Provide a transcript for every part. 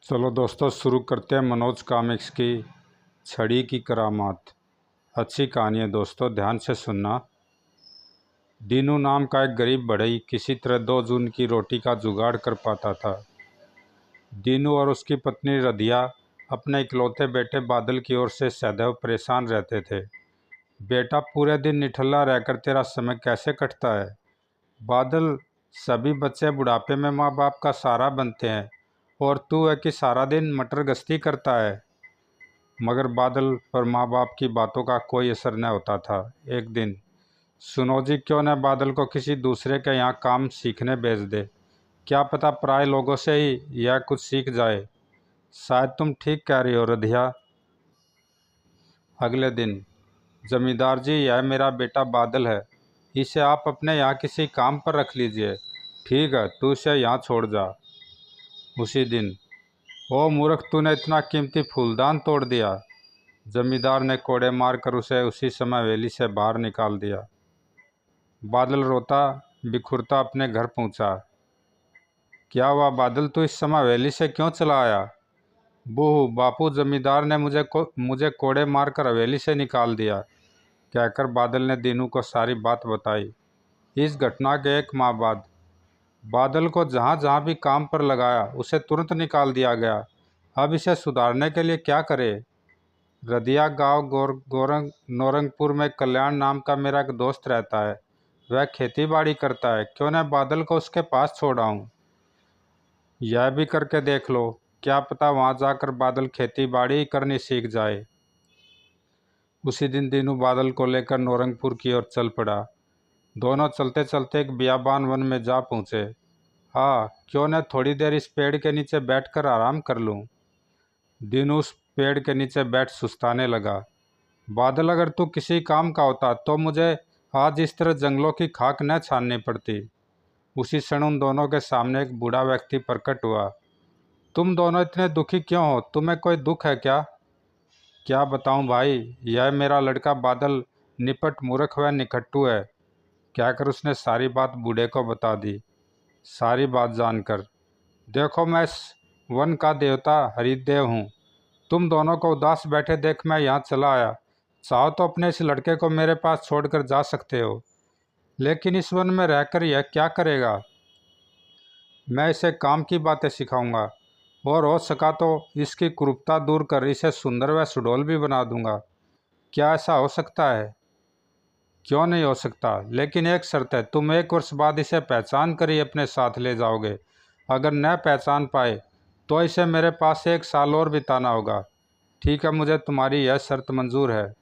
चलो दोस्तों, शुरू करते हैं मनोज कॉमिक्स की छड़ी की करामात। अच्छी कहानी है दोस्तों, ध्यान से सुनना। दीनू नाम का एक गरीब बढ़ई किसी तरह 2 जून की रोटी का जुगाड़ कर पाता था। दीनू और उसकी पत्नी रदिया अपने इकलौते बेटे बादल की ओर से सदैव परेशान रहते थे। बेटा, पूरे दिन निठल्ला रहकर तेरा समय कैसे कटता है? बादल, सभी बच्चे बुढ़ापे में माँ बाप का सहारा बनते हैं और तू है कि सारा दिन मटर गश्ती करता है। मगर बादल पर माँ बाप की बातों का कोई असर न होता था। एक दिन, सुनो जी, क्यों न बादल को किसी दूसरे के यहाँ काम सीखने भेज दे। क्या पता पराए लोगों से ही यह कुछ सीख जाए। शायद तुम ठीक कह रही हो रधिया। अगले दिन, जमींदार जी, यह मेरा बेटा बादल है, इसे आप अपने यहाँ किसी काम पर रख लीजिए। ठीक है, तू इसे यहाँ छोड़ जा। उसी दिन, ओ मूर्ख, तूने इतना कीमती फूलदान तोड़ दिया। जमींदार ने कोड़े मारकर उसे उसी समय हवेली से बाहर निकाल दिया। बादल रोता बिखुरता अपने घर पहुंचा। क्या हुआ बादल, तू इस समय हवेली से क्यों चला आया? बूह बापू, जमींदार ने मुझे कोड़े मारकर हवेली से निकाल दिया, कहकर बादल ने दीनू को सारी बात बताई। इस घटना के 1 माह बाद बादल को जहाँ जहाँ भी काम पर लगाया उसे तुरंत निकाल दिया गया। अब इसे सुधारने के लिए क्या करे? रदिया गांव गोरंग नौरंगपुर में कल्याण नाम का मेरा एक दोस्त रहता है। वह खेती बाड़ी करता है, क्यों न बादल को उसके पास छोड़ आऊं। यह भी करके देख लो, क्या पता वहां जाकर बादल खेती बाड़ी करनी सीख जाए। उसी दिन दीनू बादल को लेकर नौरंगपुर की ओर चल पड़ा। दोनों चलते चलते एक बियाबान वन में जा पहुंचे। हाँ, क्यों न थोड़ी देर इस पेड़ के नीचे बैठकर आराम कर लूं। दीनू उस पेड़ के नीचे बैठ सुस्ताने लगा। बादल, अगर तू किसी काम का होता तो मुझे आज इस तरह जंगलों की खाक न छाननी पड़ती। उसी क्षण उन दोनों के सामने एक बूढ़ा व्यक्ति प्रकट हुआ। तुम दोनों इतने दुखी क्यों हो? तुम्हें कोई दुख है क्या? क्या बताऊं भाई, यह मेरा लड़का बादल निपट मूर्ख व निकट्टू है, कहकर उसने सारी बात बूढ़े को बता दी। सारी बात जानकर, देखो, मैं इस वन का देवता हरिदेव हूँ। तुम दोनों को उदास बैठे देख मैं यहाँ चला आया। चाहो तो अपने इस लड़के को मेरे पास छोड़कर जा सकते हो, लेकिन इस वन में रहकर यह क्या करेगा? मैं इसे काम की बातें सिखाऊंगा और हो सका तो इसकी कुरूपता दूर कर इसे सुंदर व सुडौल भी बना दूंगा। क्या ऐसा हो सकता है? क्यों नहीं हो सकता, लेकिन एक शर्त है, तुम 1 वर्ष बाद इसे पहचान कर ही अपने साथ ले जाओगे। अगर न पहचान पाए तो इसे मेरे पास 1 साल और बिताना होगा। ठीक है, मुझे तुम्हारी यह शर्त मंजूर है।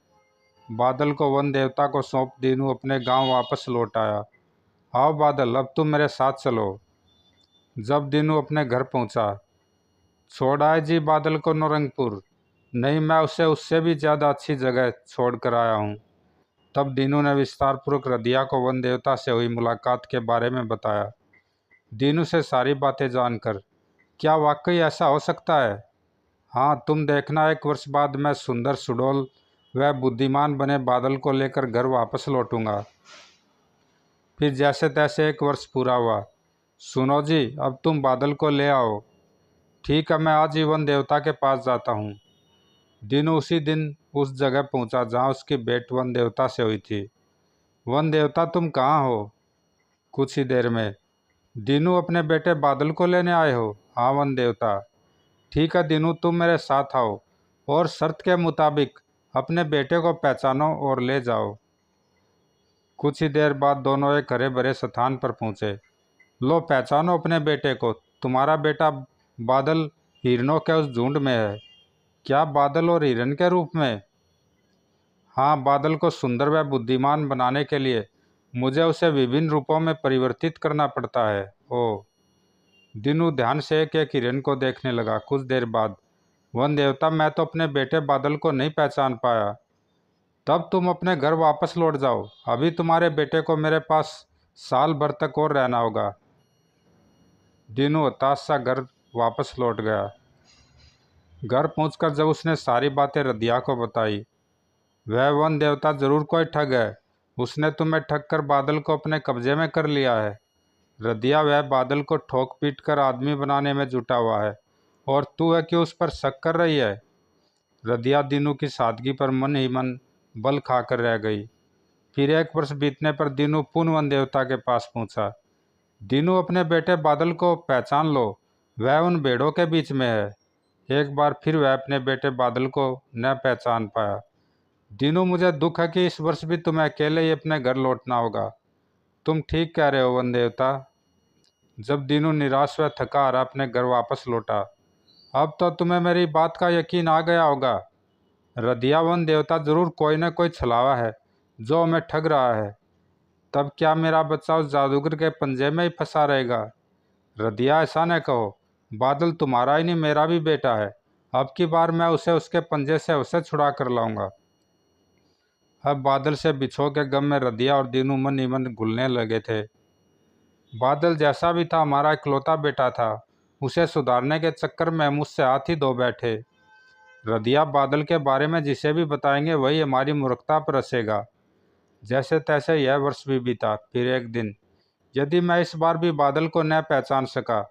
बादल को वन देवता को सौंप दीनू अपने गांव वापस लौट आया। आओ बादल, अब तुम मेरे साथ चलो। जब दीनू अपने घर पहुंचा, छोड़ आए जी बादल को नौरंगपुर? नहीं, मैं उसे उससे भी ज़्यादा अच्छी जगह छोड़ कर आया हूँ। तब दीनू ने विस्तारपूर्वक रदिया को वन देवता से हुई मुलाकात के बारे में बताया। दीनू से सारी बातें जानकर, क्या वाकई ऐसा हो सकता है? हाँ, तुम देखना, 1 वर्ष बाद मैं सुंदर सुडौल वह बुद्धिमान बने बादल को लेकर घर वापस लौटूंगा। फिर जैसे तैसे 1 वर्ष पूरा हुआ। सुनो जी, अब तुम बादल को ले आओ। ठीक है, मैं आज ही वन देवता के पास जाता हूँ। दीनू उसी दिन उस जगह पहुँचा जहाँ उसकी भेंट वन देवता से हुई थी। वन देवता, तुम कहाँ हो? कुछ ही देर में। दीनू, अपने बेटे बादल को लेने आए हो? हाँ वन देवता। ठीक है दीनू, तुम मेरे साथ आओ और शर्त के मुताबिक अपने बेटे को पहचानो और ले जाओ। कुछ ही देर बाद दोनों एक हरे भरे स्थान पर पहुंचे। लो, पहचानो अपने बेटे को। तुम्हारा बेटा बादल हिरणों के उस झुंड में है। क्या बादल और हिरण के रूप में? हाँ, बादल को सुंदर व बुद्धिमान बनाने के लिए मुझे उसे विभिन्न रूपों में परिवर्तित करना पड़ता है। ओ। दीनू ध्यान से एक एक हिरण को देखने लगा। कुछ देर बाद, वन देवता, मैं तो अपने बेटे बादल को नहीं पहचान पाया। तब तुम अपने घर वापस लौट जाओ। अभी तुम्हारे बेटे को मेरे पास साल भर तक और रहना होगा। दीनू हताश सा घर वापस लौट गया। घर पहुंचकर जब उसने सारी बातें रदिया को बताई, वह वन देवता जरूर कोई ठग है। उसने तुम्हें ठग कर बादल को अपने कब्जे में कर लिया है। रदिया, वह बादल को ठोक पीट कर आदमी बनाने में जुटा हुआ है और तू है कि उस पर शक कर रही है? रदिया दीनू की सादगी पर मन ही मन बल खाकर रह गई। फिर 1 वर्ष बीतने पर दीनू पुनः वन देवता के पास पहुंचा। दीनू, अपने बेटे बादल को पहचान लो, वह उन भेड़ों के बीच में है। एक बार फिर वह अपने बेटे बादल को न पहचान पाया। दीनू, मुझे दुख है कि इस वर्ष भी तुम्हें अकेले ही अपने घर लौटना होगा। तुम ठीक कह रहे हो वन देवता। जब दीनू निराश व थका हारा अपने घर वापस लौटा, अब तो तुम्हें मेरी बात का यकीन आ गया होगा। रदिया, वन देवता जरूर कोई न कोई छलावा है जो हमें ठग रहा है। तब क्या मेरा बच्चा उस जादूगर के पंजे में ही फंसा रहेगा? रदिया, ऐसा न कहो। बादल तुम्हारा ही नहीं, मेरा भी बेटा है। अब की बार मैं उसे उसके पंजे से उसे छुड़ा कर लाऊंगा। अब बादल से बिछो के गम में रदिया और दीनू मन ही मन घुलने लगे थे। बादल जैसा भी था, हमारा इकलौता बेटा था। उसे सुधारने के चक्कर में मुझसे हाथ ही धो बैठे। रदिया, बादल के बारे में जिसे भी बताएंगे वही हमारी मूर्खता पर हंसेगा। जैसे तैसे यह वर्ष भी बीता। फिर एक दिन, यदि मैं इस बार भी बादल को न पहचान सका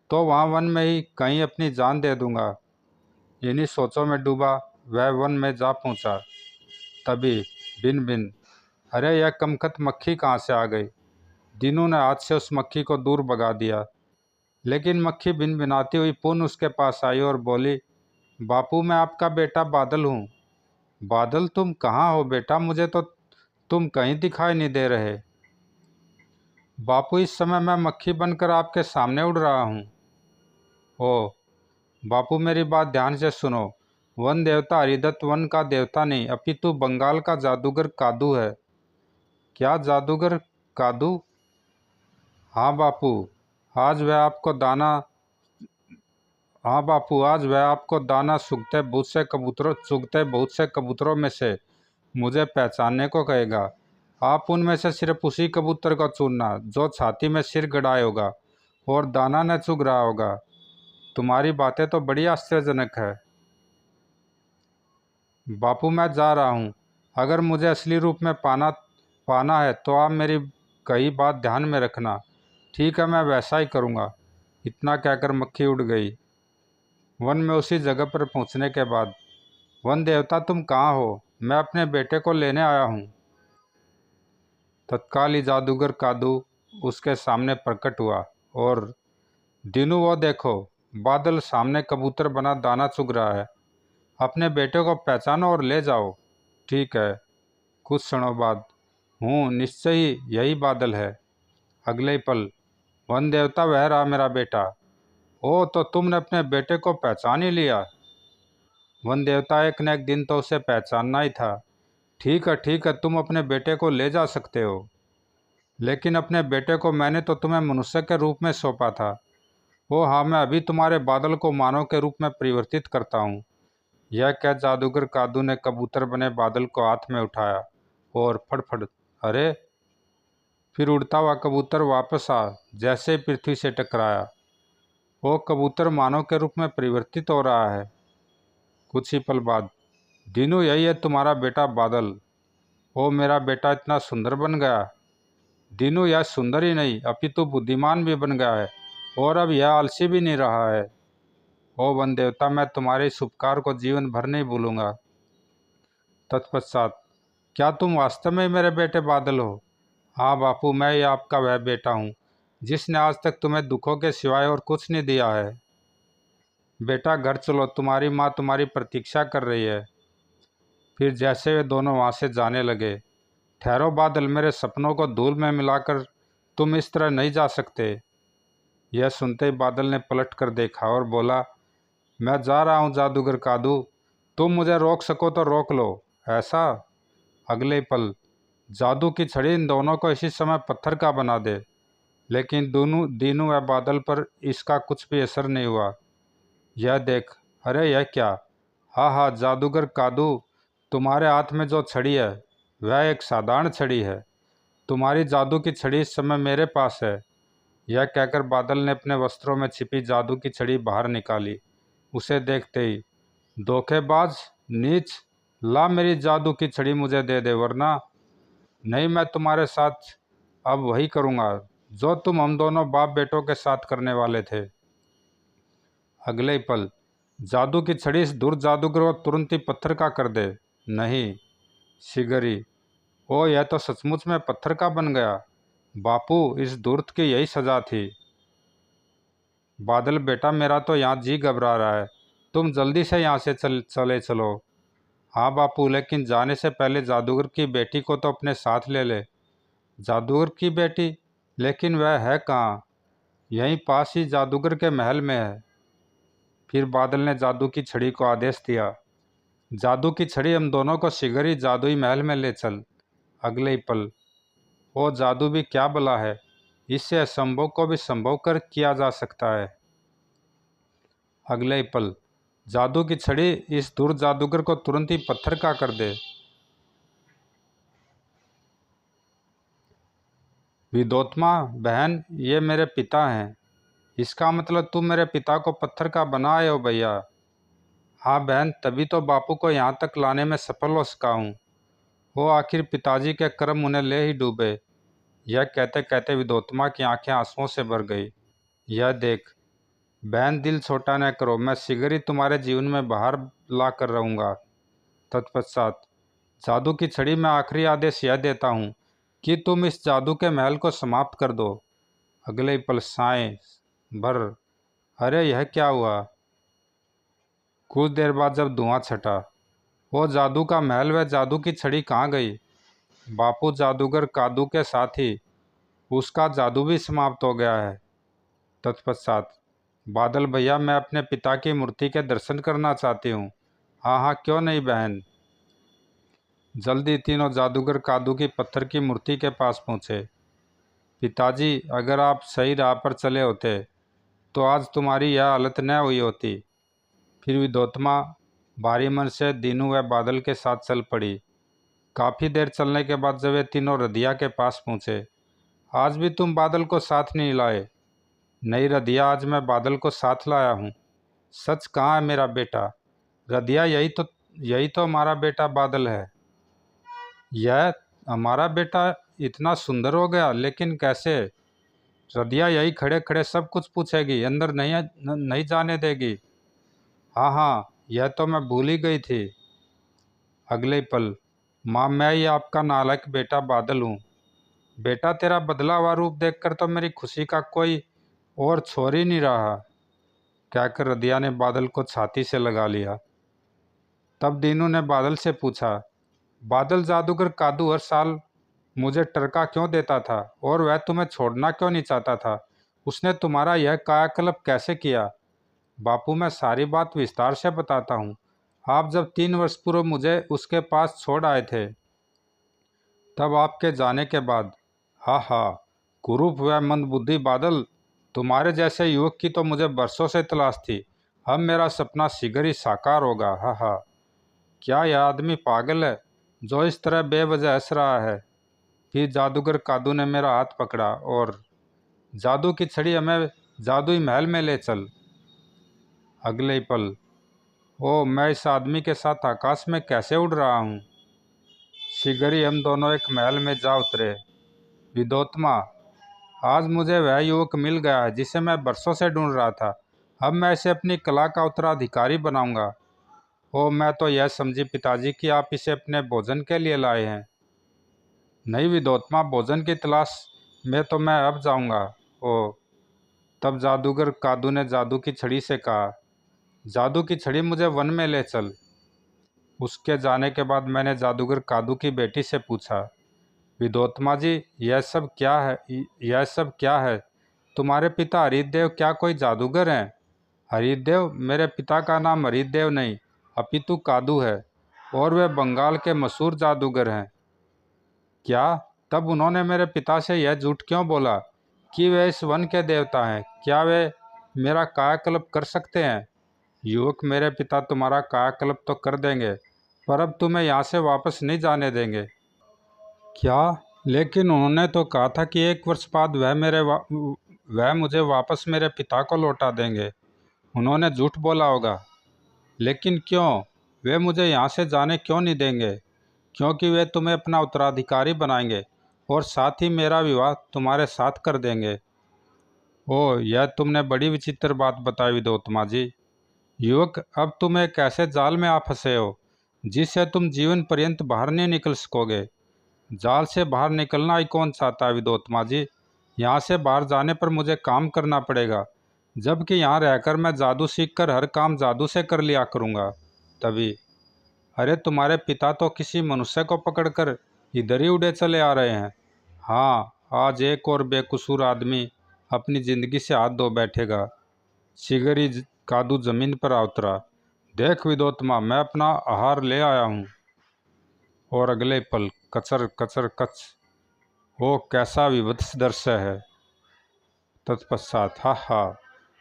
तो वहाँ वन में ही कहीं अपनी जान दे दूंगा। इन्हीं सोचों में डूबा वह वन में जा पहुंचा। तभी बिन बिन, अरे यह कमकत मक्खी कहाँ से आ गई? दीनू ने हाथ से उस मक्खी को दूर भगा दिया, लेकिन मक्खी बिन बिनाती हुई पुनः उसके पास आई और बोली, बापू, मैं आपका बेटा बादल हूँ। बादल, तुम कहाँ हो बेटा? मुझे तो तुम कहीं दिखाई नहीं दे रहे। बापू, इस समय मैं मक्खी बनकर आपके सामने उड़ रहा हूँ। ओह बापू, मेरी बात ध्यान से सुनो। वन देवता हरिदत्त वन का देवता नहीं, अपितु बंगाल का जादूगर कादू है। क्या जादूगर कादू? हाँ बापू, आज वह आपको दाना हाँ बापू, आज वह आपको दाना चुगते बहुत से कबूतरों में से मुझे पहचानने को कहेगा। आप उनमें से सिर्फ उसी कबूतर को चुनना जो छाती में सिर गड़ाए होगा और दाना न चुग रहा होगा। तुम्हारी बातें तो बड़ी आश्चर्यजनक है। बापू, मैं जा रहा हूँ। अगर मुझे असली रूप में पाना है तो आप मेरी कही बात ध्यान में रखना। ठीक है, मैं वैसा ही करूँगा। इतना कहकर मक्खी उड़ गई। वन में उसी जगह पर पहुँचने के बाद, वन देवता, तुम कहाँ हो? मैं अपने बेटे को लेने आया हूँ। तत्काल ही जादूगर कादू उसके सामने प्रकट हुआ और, दीनू, वो देखो, बादल सामने कबूतर बना दाना चुग रहा है। अपने बेटे को पहचानो और ले जाओ। ठीक है। कुछ क्षणों बाद, हूँ, निश्चय ही यही बादल है। अगले ही पल, वन देवता, वह रहा मेरा बेटा। ओ, तो तुमने अपने बेटे को पहचान ही लिया। वन देवता, एक न एक दिन तो उसे पहचानना ही था। ठीक है, ठीक है, तुम अपने बेटे को ले जा सकते हो, लेकिन अपने बेटे को मैंने तो तुम्हें मनुष्य के रूप में सौंपा था। ओ हाँ, मैं अभी तुम्हारे बादल को मानव के रूप में परिवर्तित करता हूँ। यह कह जादूगर कादू ने कबूतर बने बादल को हाथ में उठाया और फड़फड़, अरे! फिर उड़ता हुआ कबूतर वापस आ जैसे ही पृथ्वी से टकराया। वो कबूतर मानव के रूप में परिवर्तित हो रहा है। कुछ ही पल बाद, दीनू, यही है तुम्हारा बेटा बादल। ओ मेरा बेटा इतना सुंदर बन गया। दीनू, यह सुंदर ही नहीं अपितु बुद्धिमान भी बन गया है और अब यह आलसी भी नहीं रहा है। ओ वन देवता, मैं तुम्हारे इस उपकार को जीवन भर नहीं भूलूंगा। तत्पश्चात, क्या तुम वास्तव में मेरे बेटे बादल हो? हाँ बापू, मैं ही आपका वह बेटा हूँ जिसने आज तक तुम्हें दुखों के सिवाय और कुछ नहीं दिया है। बेटा, घर चलो, तुम्हारी माँ तुम्हारी प्रतीक्षा कर रही है। फिर जैसे वे दोनों वहाँ से जाने लगे, ठहरो बादल, मेरे सपनों को धूल में मिलाकर तुम इस तरह नहीं जा सकते। यह सुनते ही बादल ने पलट कर देखा और बोला, मैं जा रहा हूँ जादूगर कादू, तुम मुझे रोक सको तो रोक लो। ऐसा? अगले पल, जादू की छड़ी इन दोनों को इसी समय पत्थर का बना दे। लेकिन दोनों दीनू व बादल पर इसका कुछ भी असर नहीं हुआ। यह देख, अरे यह क्या? हाँ हाँ जादूगर कादू, तुम्हारे हाथ में जो छड़ी है वह एक साधारण छड़ी है। तुम्हारी जादू की छड़ी इस समय मेरे पास है। यह कहकर बादल ने अपने वस्त्रों में छिपी जादू की छड़ी बाहर निकाली। उसे देखते ही, धोखेबाज, नीच, ला मेरी जादू की छड़ी मुझे दे दे, वरना नहीं, मैं तुम्हारे साथ अब वही करूँगा जो तुम हम दोनों बाप बेटों के साथ करने वाले थे। अगले ही पल, जादू की छड़ी इस दूर जादूगर को तुरंत ही पत्थर का कर दे। नहीं। शिगरी, ओ यह तो सचमुच में पत्थर का बन गया। बापू, इस दूर्त की यही सजा थी। बादल बेटा, मेरा तो यहाँ जी घबरा रहा है, तुम जल्दी से यहाँ से चले चलो। हाँ बापू, लेकिन जाने से पहले जादूगर की बेटी को तो अपने साथ ले ले। जादूगर की बेटी? लेकिन वह है कहाँ? यहीं पास ही जादूगर के महल में है। फिर बादल ने जादू की छड़ी को आदेश दिया, जादू की छड़ी, हम दोनों को शीघ्र ही जादुई महल में ले चल। अगले ही पल, वो जादू भी क्या भला है, इससे असंभव को भी संभव कर किया जा सकता है। अगले ही पल, जादू की छड़ी इस दूर जादूगर को तुरंत ही पत्थर का कर दे। विदोत्मा बहन, ये मेरे पिता हैं। इसका मतलब तुम मेरे पिता को पत्थर का बनाए हो भैया? हाँ बहन, तभी तो बापू को यहाँ तक लाने में सफल हो सका हूँ। वो आखिर पिताजी के कर्म उन्हें ले ही डूबे। यह कहते कहते विदोत्मा की आंखें आंसुओं से भर गई। यह देख बहन, दिल छोटा न करो, मैं शीघ्र ही तुम्हारे जीवन में बाहर ला कर रहूँगा। तत्पश्चात जादू की छड़ी में आखिरी आदेश यह देता हूँ कि तुम इस जादू के महल को समाप्त कर दो। अगले ही पल साएं भर, अरे यह क्या हुआ? कुछ देर बाद जब धुआं छटा, वो जादू का महल व जादू की छड़ी कहाँ गई? बापू, जादूगर कादू के साथ ही उसका जादू भी समाप्त हो गया है। तत्पश्चात बादल भैया, मैं अपने पिता की मूर्ति के दर्शन करना चाहती हूँ। हाँ हाँ, क्यों नहीं बहन। जल्दी तीनों जादूगर कादू की पत्थर की मूर्ति के पास पहुँचे। पिताजी, अगर आप सही राह पर चले होते तो आज तुम्हारी यह हालत न हुई होती। फिर विदोत्मा भारी मन से दीनू व बादल के साथ चल पड़ी। काफ़ी देर चलने के बाद जब वे तीनों रदिया के पास पहुँचे, आज भी तुम बादल को साथ नहीं लाए? नहीं रदिया, आज मैं बादल को साथ लाया हूँ। सच कहाँ है मेरा बेटा? रदिया, यही तो हमारा बेटा बादल है। यह हमारा बेटा इतना सुंदर हो गया, लेकिन कैसे? रदिया यही खड़े खड़े सब कुछ पूछेगी, अंदर नहीं जाने देगी। हाँ हाँ, यह तो मैं भूल ही गई थी। अगले पल, माँ, मैं ही आपका नालायक बेटा बादल हूँ। बेटा, तेरा बदला हुआ रूप देखकर तो मेरी खुशी का कोई और छोर ही नहीं रहा। कहकर रदिया ने बादल को छाती से लगा लिया। तब दीनू ने बादल से पूछा, बादल, जादूगर कादू हर साल मुझे टरका क्यों देता था और वह तुम्हें छोड़ना क्यों नहीं चाहता था? उसने तुम्हारा यह कायाकल्प कैसे किया? बापू, मैं सारी बात विस्तार से बताता हूँ। आप जब 3 वर्ष पूर्व मुझे उसके पास छोड़ आए थे, तब आपके जाने के बाद, हाँ हाँ, कुरूप व मंदबुद्धि बादल, तुम्हारे जैसे युवक की तो मुझे बरसों से तलाश थी। अब मेरा सपना शीघ्र ही साकार होगा। हाँ हाँ, क्या यह आदमी पागल है जो इस तरह बेवजह हंस रहा है? फिर जादूगर कादू ने मेरा हाथ पकड़ा और जादू की छड़ी, हमें जादुई महल में ले चल। अगले ही पल, ओ मैं इस आदमी के साथ आकाश में कैसे उड़ रहा हूँ? शीघ्र ही हम दोनों एक महल में जा उतरे। विदोत्मा, आज मुझे वह युवक मिल गया है जिसे मैं बरसों से ढूंढ रहा था। अब मैं इसे अपनी कला का उत्तराधिकारी बनाऊंगा। ओ, मैं तो यह समझी पिताजी कि आप इसे अपने भोजन के लिए लाए हैं। नहीं विदोत्मा, भोजन की तलाश में तो मैं अब जाऊंगा। ओ, तब जादूगर कादू ने जादू की छड़ी से कहा, जादू की छड़ी, मुझे वन में ले चल। उसके जाने के बाद मैंने जादूगर कादू की बेटी से पूछा, विदोत्मा जी, यह सब क्या है? तुम्हारे पिता हरिदेव क्या कोई जादूगर हैं? हरिदेव? मेरे पिता का नाम हरिदेव नहीं अपितु कादू है, और वे बंगाल के मशहूर जादूगर हैं। क्या? तब उन्होंने मेरे पिता से यह झूठ क्यों बोला कि वे इस वन के देवता हैं? क्या वे मेरा कायाकल्प कर सकते हैं? युवक, मेरे पिता तुम्हारा कायाकल्प तो कर देंगे, पर अब तुम्हें यहाँ से वापस नहीं जाने देंगे। क्या? लेकिन उन्होंने तो कहा था कि 1 वर्ष बाद वह मुझे वापस मेरे पिता को लौटा देंगे। उन्होंने झूठ बोला होगा। लेकिन क्यों? वे मुझे यहाँ से जाने क्यों नहीं देंगे? क्योंकि वे तुम्हें अपना उत्तराधिकारी बनाएंगे और साथ ही मेरा विवाह तुम्हारे साथ कर देंगे। ओह, यह तुमने बड़ी विचित्र बात बताई विदोत्मा जी। युवक, अब तुम एक ऐसे जाल में आ फंसे हो जिससे तुम जीवन पर्यंत बाहर नहीं निकल सकोगे। जाल से बाहर निकलना ही कौन चाहता है विदोत्मा जी। यहाँ से बाहर जाने पर मुझे काम करना पड़ेगा, जबकि यहाँ रहकर मैं जादू सीखकर हर काम जादू से कर लिया करूँगा। तभी, अरे तुम्हारे पिता तो किसी मनुष्य को पकड़कर इधर ही उड़े चले आ रहे हैं। हाँ, आज एक और बेकसूर आदमी अपनी जिंदगी से हाथ धो बैठेगा। शिगरी कादू जमीन पर आ उतरा। देख विदोत्मा, मैं अपना आहार ले आया हूँ। और अगले पल कचर कचर कच। ओ कैसा विभत्स दृश्य है। तत्पश्चात, हा हा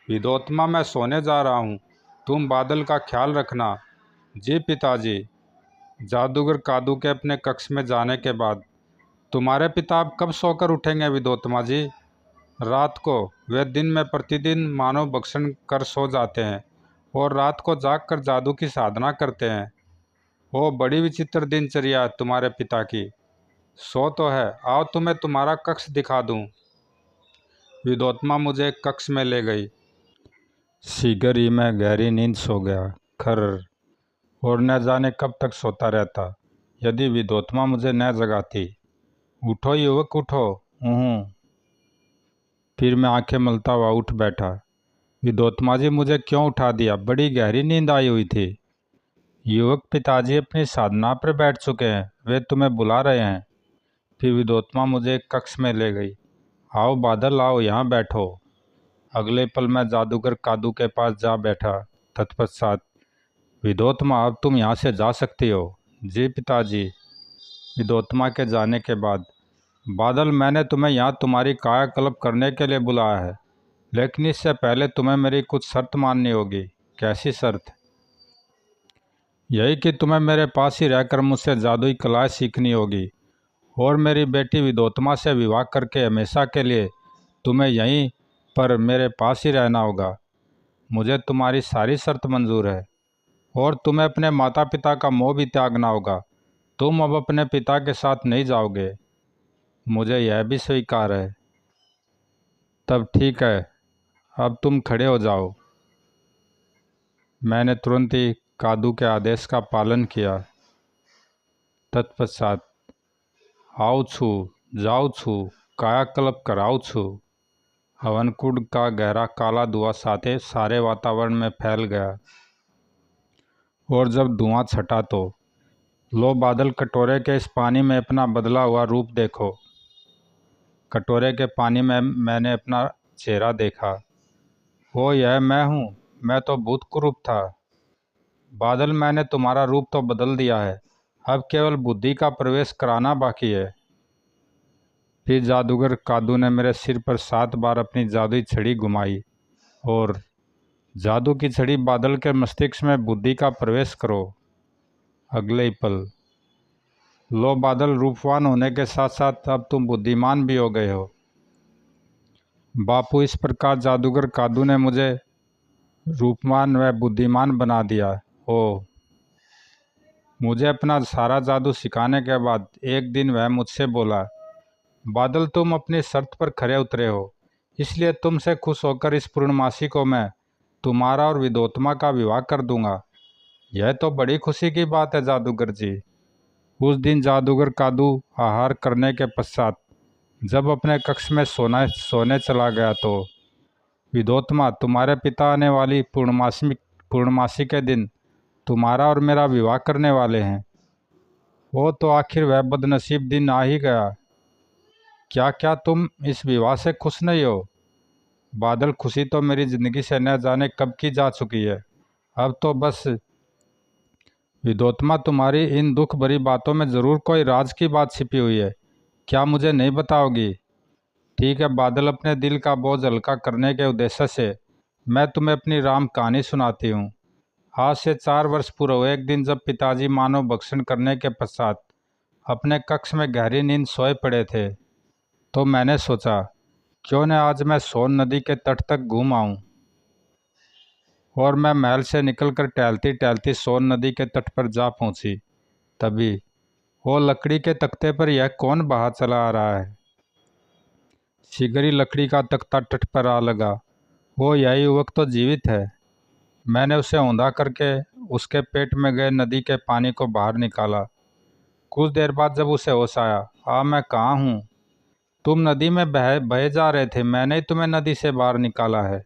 विदोत्मा, मैं सोने जा रहा हूँ, तुम बादल का ख्याल रखना। जी पिताजी। जादूगर कादू के अपने कक्ष में जाने के बाद, तुम्हारे पिता अब कब सोकर उठेंगे विदोत्मा जी? रात को। वे दिन में प्रतिदिन मानव भक्षण कर सो जाते हैं और रात को जाग कर जादू की साधना करते हैं। ओ बड़ी विचित्र दिनचर्या है तुम्हारे पिता की। सो तो है, आओ तुम्हें तुम्हारा कक्ष दिखा दूं। विदोत्मा मुझे एक कक्ष में ले गई। शीघ्र ही मैं गहरी नींद सो गया। खर, और न जाने कब तक सोता रहता यदि विदोत्मा मुझे न जगाती। उठो युवक उठो। फिर मैं आंखें मलता हुआ उठ बैठा। विदोत्मा जी, मुझे क्यों उठा दिया? बड़ी गहरी नींद आई हुई थी। युवक, पिताजी अपनी साधना पर बैठ चुके हैं, वे तुम्हें बुला रहे हैं। फिर विदोत्मा मुझे एक कक्ष में ले गई। आओ बादल, आओ यहाँ बैठो। अगले पल मैं जादूगर कादू के पास जा बैठा। तत्पश्चात, विदोत्मा, अब तुम यहाँ से जा सकती हो। जी पिताजी। विदोत्मा के जाने के बाद, बादल, मैंने तुम्हें यहाँ तुम्हारी कायाकल्प करने के लिए बुलाया है, लेकिन इससे पहले तुम्हें मेरी कुछ शर्त माननी होगी। कैसी शर्त? यही कि तुम्हें मेरे पास ही रहकर मुझसे जादुई कलाएं सीखनी होगी और मेरी बेटी विदोत्मा से विवाह करके हमेशा के लिए तुम्हें यहीं पर मेरे पास ही रहना होगा। मुझे तुम्हारी सारी शर्त मंजूर है और तुम्हें अपने माता पिता का मोह भी त्यागना होगा। तुम अब अपने पिता के साथ नहीं जाओगे, मुझे यह भी स्वीकार है। तब ठीक है, अब तुम खड़े हो जाओ। मैंने तुरंत ही कादू के आदेश का पालन किया। तत्पश्चात, आओ छू, जाओ छू, कायाकल्प कराओ छू। हवनकुंड का गहरा काला धुआं सारे वातावरण में फैल गया और जब धुआं छटा तो, लो बादल, कटोरे के इस पानी में अपना बदला हुआ रूप देखो। कटोरे के पानी में मैंने अपना चेहरा देखा। वो यह मैं हूँ, मैं तो भूतकुरूप था। बादल, मैंने तुम्हारा रूप तो बदल दिया है, अब केवल बुद्धि का प्रवेश कराना बाकी है। फिर जादूगर कादू ने मेरे सिर पर 7 बार अपनी जादुई छड़ी घुमाई और जादू की छड़ी, बादल के मस्तिष्क में बुद्धि का प्रवेश करो। अगले ही पल, लो बादल, रूपवान होने के साथ साथ अब तुम बुद्धिमान भी हो गए हो। बापू, इस प्रकार जादूगर कादू ने मुझे रूपवान व बुद्धिमान बना दिया। ओ, मुझे अपना सारा जादू सिखाने के बाद एक दिन वह मुझसे बोला, बादल, तुम अपनी शर्त पर खरे उतरे हो, इसलिए तुमसे खुश होकर इस पूर्णमासी को मैं तुम्हारा और विदोत्मा का विवाह कर दूंगा। यह तो बड़ी खुशी की बात है जादूगर जी। उस दिन जादूगर कादू आहार करने के पश्चात जब अपने कक्ष में सोने चला गया तो, विदोत्मा, तुम्हारे पिता आने वाली पूर्णमासी के दिन तुम्हारा और मेरा विवाह करने वाले हैं। वो तो आखिर वह बदनसीब दिन आ ही गया। क्या क्या तुम इस विवाह से खुश नहीं हो? बादल, खुशी तो मेरी ज़िंदगी से न जाने कब की जा चुकी है। अब तो बस विदोत्मा, तुम्हारी इन दुख भरी बातों में ज़रूर कोई राज की बात छिपी हुई है। क्या मुझे नहीं बताओगी? ठीक है बादल, अपने दिल का बोझ हल्का करने के उद्देश्य से मैं तुम्हें अपनी राम कहानी सुनाती हूँ। आज से 4 वर्ष पूर्व एक दिन जब पिताजी मानव भक्षण करने के पश्चात अपने कक्ष में गहरी नींद सोए पड़े थे, तो मैंने सोचा क्यों न आज मैं सोन नदी के तट तक घूम आऊँ। और मैं महल से निकलकर टहलती टहलती सोन नदी के तट पर जा पहुँची। तभी, वो लकड़ी के तख्ते पर यह कौन बहा चला आ रहा है? शिगरी लकड़ी का तख्ता तट पर आ लगा। वो यह युवक तो जीवित है। मैंने उसे औंधा करके उसके पेट में गए नदी के पानी को बाहर निकाला। कुछ देर बाद जब उसे होश आया, मैं कहाँ हूँ? तुम नदी में बह बहे जा रहे थे, मैंने ही तुम्हें नदी से बाहर निकाला है।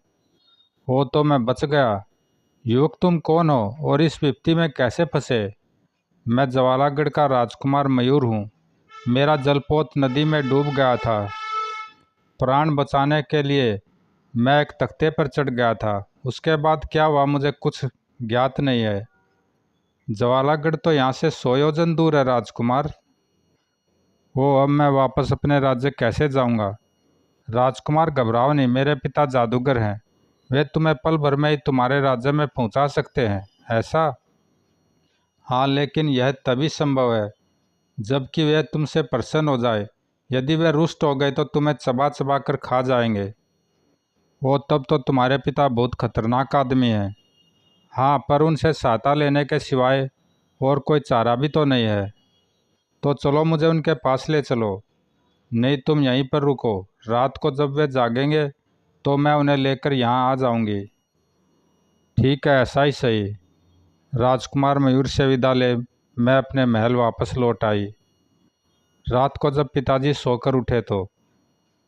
वो तो मैं बच गया। युवक, तुम कौन हो और इस विपत्ति में कैसे फंसे? मैं जवालागढ़ का राजकुमार मयूर हूँ। मेरा जलपोत नदी में डूब गया था। प्राण बचाने के लिए मैं एक तख्ते पर चढ़ गया था। उसके बाद क्या हुआ मुझे कुछ ज्ञात नहीं है। जवालागढ़ तो यहाँ से 100 योजन दूर है राजकुमार। अब मैं वापस अपने राज्य कैसे जाऊँगा? राजकुमार, घबराओ नहीं, मेरे पिता जादूगर हैं। वे तुम्हें पल भर में ही तुम्हारे राज्य में पहुँचा सकते हैं। ऐसा? हाँ, लेकिन यह तभी संभव है जबकि वे तुमसे प्रसन्न हो जाए। यदि वे रुष्ट हो गए तो तुम्हें चबा चबा कर खा जाएंगे। तब तो तुम्हारे पिता बहुत खतरनाक आदमी हैं। हाँ, पर उनसे सहायता लेने के सिवाय और कोई चारा भी तो नहीं है। तो चलो, मुझे उनके पास ले चलो। नहीं, तुम यहीं पर रुको। रात को जब वे जागेंगे तो मैं उन्हें लेकर यहाँ आ जाऊंगी। ठीक है, ऐसा ही सही। राजकुमार मयूर से विदा ले मैं अपने महल वापस लौट आई। रात को जब पिताजी सोकर उठे तो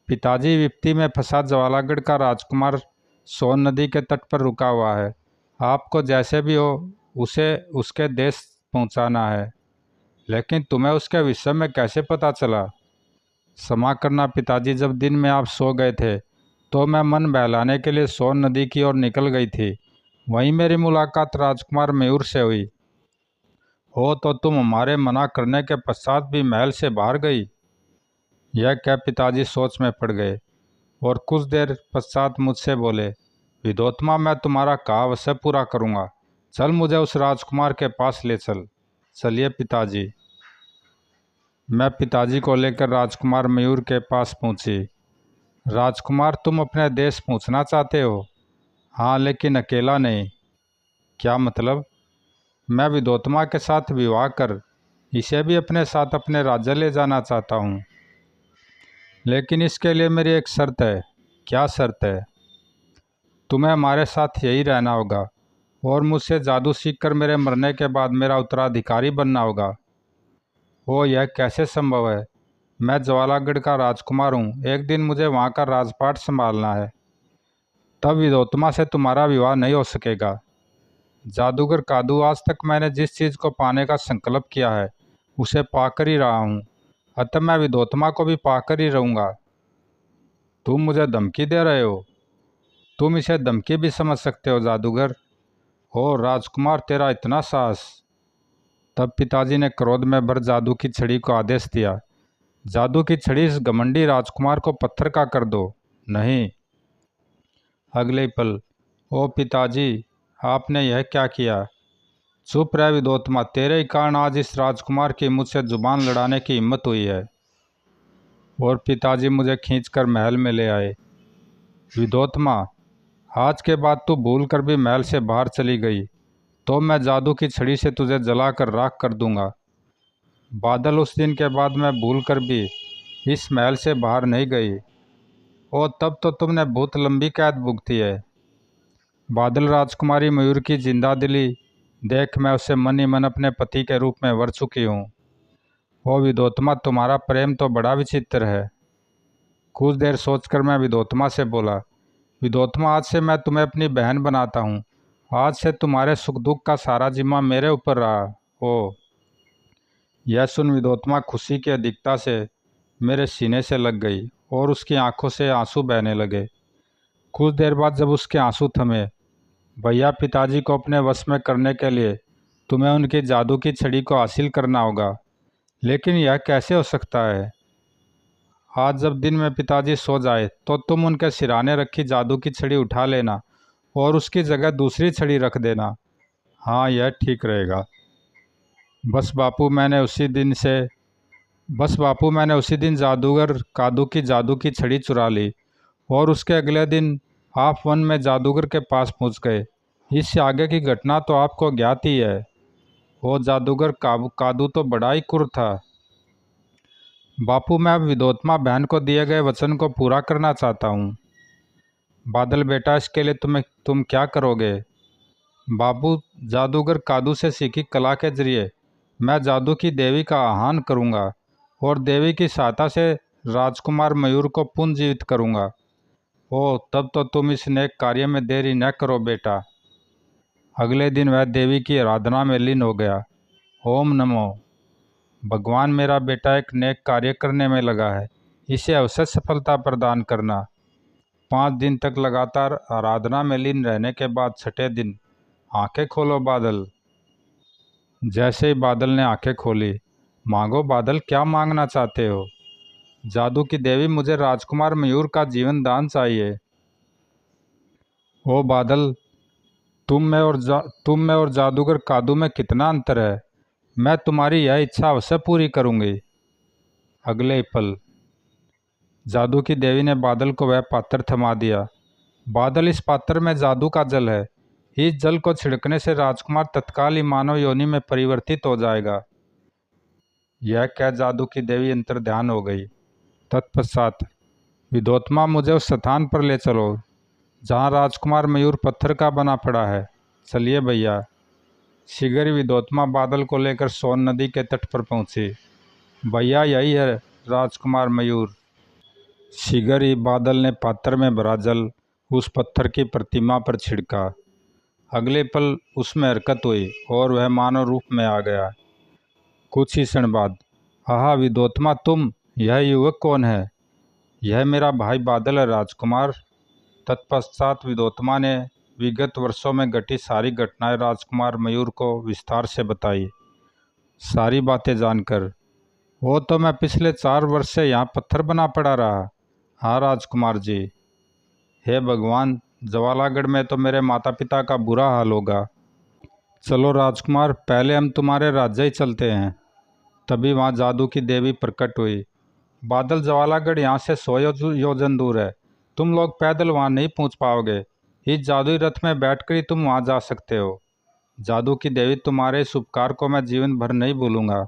पिताजी, विपत्ति में फंसा जवालागढ़ का राजकुमार सोन नदी के तट पर रुका हुआ है। आपको जैसे भी हो उसे उसके देश पहुंचाना है। लेकिन तुम्हें उसके विषय में कैसे पता चला? क्षमा करना पिताजी, जब दिन में आप सो गए थे तो मैं मन बहलाने के लिए सोन नदी की ओर निकल गई थी। वहीं मेरी मुलाकात राजकुमार मयूर से हुई। तो तुम हमारे मना करने के पश्चात भी महल से बाहर गई? यह कह पिताजी सोच में पड़ गए और कुछ देर पश्चात मुझसे बोले, विदोत्मा, मैं तुम्हारा कहा अवश्य पूरा करूँगा। चल, मुझे उस राजकुमार के पास ले चल। चलिए पिताजी। मैं पिताजी को लेकर राजकुमार मयूर के पास पहुंची। राजकुमार, तुम अपने देश पहुंचना चाहते हो? हाँ, लेकिन अकेला नहीं। क्या मतलब? मैं विदोत्मा के साथ विवाह कर इसे भी अपने साथ अपने राज्य ले जाना चाहता हूँ। लेकिन इसके लिए मेरी एक शर्त है। क्या शर्त है? तुम्हें हमारे साथ यही रहना होगा और मुझसे जादू सीखकर मेरे मरने के बाद मेरा उत्तराधिकारी बनना होगा। यह कैसे संभव है? मैं ज्वालागढ़ का राजकुमार हूँ। एक दिन मुझे वहाँ का राजपाट संभालना है। तब विदोत्मा से तुम्हारा विवाह नहीं हो सकेगा। जादूगर कादू, आज तक मैंने जिस चीज़ को पाने का संकल्प किया है उसे पाकर ही रहा हूँ। अतः मैं विदोत्मा को भी पाकर ही रहूँगा। तुम मुझे धमकी दे रहे हो? तुम इसे धमकी भी समझ सकते हो जादूगर? राजकुमार, तेरा इतना साहस! तब पिताजी ने क्रोध में भर जादू की छड़ी को आदेश दिया, जादू की छड़ी इस घमंडी राजकुमार को पत्थर का कर दो। नहीं। अगले पल, पिताजी, आपने यह क्या किया? चुप रह विदोत्मा, तेरे ही कारण आज इस राजकुमार की मुझसे जुबान लड़ाने की हिम्मत हुई है। और पिताजी मुझे खींचकर महल में ले आए। विदोत्मा, आज के बाद तू भूल कर भी महल से बाहर चली गई तो मैं जादू की छड़ी से तुझे जलाकर राख कर दूंगा। बादल, उस दिन के बाद मैं भूल कर भी इस महल से बाहर नहीं गई। तब तो तुमने बहुत लंबी कैद भुगती है। बादल, राजकुमारी मयूर की जिंदा दिली देख मैं उसे मन ही मन अपने पति के रूप में वर चुकी हूँ। विदोत्मा, तुम्हारा प्रेम तो बड़ा विचित्र है। कुछ देर सोचकर मैं विदोत्मा से बोला, विदोत्मा, आज से मैं तुम्हें अपनी बहन बनाता हूँ। आज से तुम्हारे सुख दुख का सारा जिम्मा मेरे ऊपर रहा। यह सुन विदोत्मा खुशी की अधिकता से मेरे सीने से लग गई और उसकी आंखों से आंसू बहने लगे। कुछ देर बाद जब उसके आंसू थमे, भैया, पिताजी को अपने वश में करने के लिए तुम्हें उनकी जादू की छड़ी को हासिल करना होगा। लेकिन यह कैसे हो सकता है? आज जब दिन में पिताजी सो जाए तो तुम उनके सिराने रखी जादू की छड़ी उठा लेना और उसकी जगह दूसरी छड़ी रख देना। हाँ, यह ठीक रहेगा। बस बापू, मैंने उसी दिन जादूगर कादू की जादू की छड़ी चुरा ली और उसके अगले दिन आप वन में जादूगर के पास पहुंच गए। इससे आगे की घटना तो आपको ज्ञात ही है। वो जादूगर कादू तो बड़ा ही क्रूर था। बापू, मैं अब विदोत्मा बहन को दिए गए वचन को पूरा करना चाहता हूँ। बादल बेटा, इसके लिए तुम क्या करोगे? बाबू, जादूगर कादू से सीखी कला के जरिए मैं जादू की देवी का आह्वान करूँगा और देवी की सहायता से राजकुमार मयूर को पुनर्जीवित करूँगा। ओह, तब तो तुम इस नेक कार्य में देरी न करो बेटा। अगले दिन वह देवी की आराधना में लीन हो गया। ओम नमो भगवान, मेरा बेटा एक नेक कार्य करने में लगा है, इसे अवश्य सफलता प्रदान करना। 5 दिन तक लगातार आराधना में लीन रहने के बाद छठे दिन, आंखें खोलो बादल। जैसे ही बादल ने आंखें खोली, मांगो बादल, क्या मांगना चाहते हो? जादू की देवी, मुझे राजकुमार मयूर का जीवन दान चाहिए। ओ बादल, तुम में और जादूगर कादू में कितना अंतर है? मैं तुम्हारी यह इच्छा अवश्य पूरी करूंगी। अगले ही पल जादू की देवी ने बादल को वह पात्र थमा दिया। बादल, इस पात्र में जादू का जल है। इस जल को छिड़कने से राजकुमार तत्काल ही मानव योनि में परिवर्तित हो जाएगा। यह कह जादू की देवी अंतर्ध्यान हो गई। तत्पश्चात, विदोत्मा, मुझे उस स्थान पर ले चलो जहाँ राजकुमार मयूर पत्थर का बना पड़ा है। चलिए भैया। शीघ्र ही विदोत्मा बादल को लेकर सोन नदी के तट पर पहुंची। भैया, यही है राजकुमार मयूर। शीघ्र ही बादल ने पात्र में भरा जल उस पत्थर की प्रतिमा पर छिड़का। अगले पल उसमें हरकत हुई और वह मानव रूप में आ गया। कुछ ही क्षण बाद, आहा विदोत्मा, तुम, यह युवक कौन है? यह मेरा भाई बादल है राजकुमार। तत्पश्चात विदोत्मा ने विगत वर्षों में घटी सारी घटनाएं राजकुमार मयूर को विस्तार से बताई। सारी बातें जानकर, वो तो मैं पिछले 4 वर्ष से यहाँ पत्थर बना पड़ा रहा। हाँ राजकुमार जी। हे भगवान, ज्वालागढ़ में तो मेरे माता पिता का बुरा हाल होगा। चलो राजकुमार, पहले हम तुम्हारे राज्य ही चलते हैं। तभी वहाँ जादू की देवी प्रकट हुई। बादल, ज्वालागढ़ यहाँ से 100 योजन दूर है। तुम लोग पैदल वहाँ नहीं पहुँच पाओगे। इस जादुई रथ में बैठकर ही तुम वहाँ जा सकते हो। जादू की देवी, तुम्हारे इस उपकार को मैं जीवन भर नहीं भूलूंगा।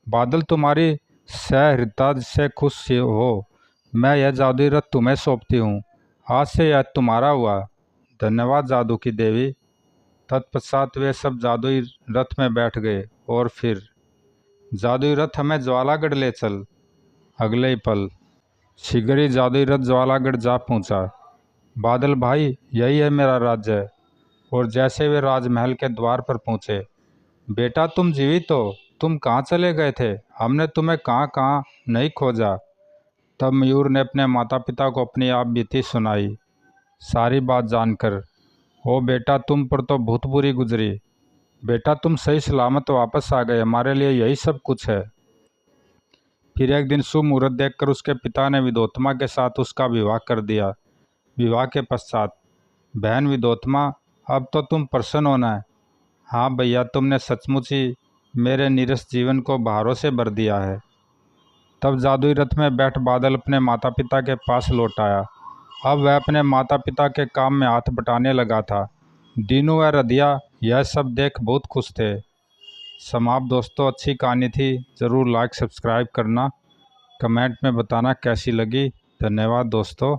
बादल, तुम्हारी सहृदयता से खुश हो। मैं यह जादुई रथ तुम्हें सौंपती हूँ। आज से यह तुम्हारा हुआ। धन्यवाद जादू की देवी। तत्पश्चात वे सब जादुई रथ में बैठ गए और फिर, जादुई रथ, हमें ज्वालागढ़ ले चल। अगले ही पल शीघ्र ही जादुई रथ ज्वालागढ़ जा पहुंचा। बादल भाई, यही है मेरा राज्य। और जैसे वे राजमहल के द्वार पर पहुंचे, बेटा तुम जीवित हो? तुम कहाँ चले गए थे? हमने तुम्हें कहाँ कहाँ नहीं खोजा। तब मयूर ने अपने माता पिता को अपनी आप बीती सुनाई। सारी बात जानकर, ओ बेटा, तुम पर तो बहुत बुरी गुजरी। बेटा, तुम सही सलामत वापस आ गए, हमारे लिए यही सब कुछ है। फिर एक दिन शुभ मुहूर्त देखकर उसके पिता ने विदोत्मा के साथ उसका विवाह कर दिया। विवाह के पश्चात, बहन विदोत्मा, अब तो तुम प्रसन्न होना है। हाँ भैया, तुमने सचमुच ही मेरे नीरस जीवन को बहारों से भर दिया है। तब जादुई रथ में बैठ बादल अपने माता पिता के पास लौट आया। अब वह अपने माता पिता के काम में हाथ बटाने लगा था। दीनू व रदिया यह सब देख बहुत खुश थे। समाप्त दोस्तों, अच्छी कहानी थी। ज़रूर लाइक सब्सक्राइब करना, कमेंट में बताना कैसी लगी। धन्यवाद दोस्तों।